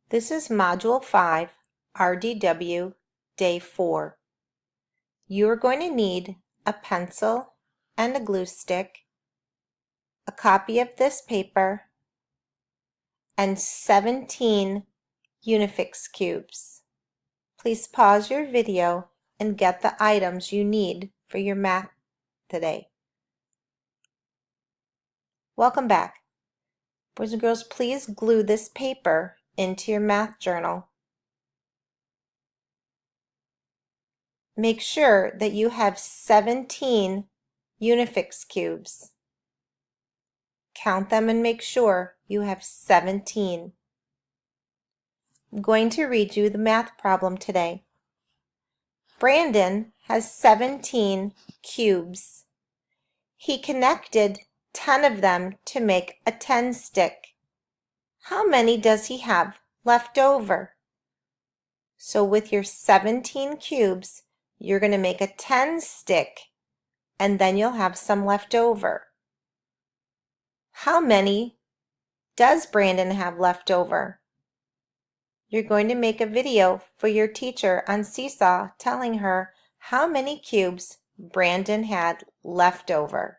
This is Module 5, RDW, Day 4. You are going to need a pencil and a glue stick, a copy of this paper, and 17 Unifix cubes. Please pause your video and get the items you need for your math today. Welcome back. Boys and girls, please glue this paper into your math journal. Make sure that you have 17 Unifix cubes. Count them and make sure you have 17. I'm going to read you the math problem today. Brandon has 17 cubes. He connected 10 of them to make a 10 stick. How many does he have left over? So with your 17 cubes, you're going to make a 10 stick, and then you'll have some left over. How many does Brandon have left over? You're going to make a video for your teacher on Seesaw telling her how many cubes Brandon had left over.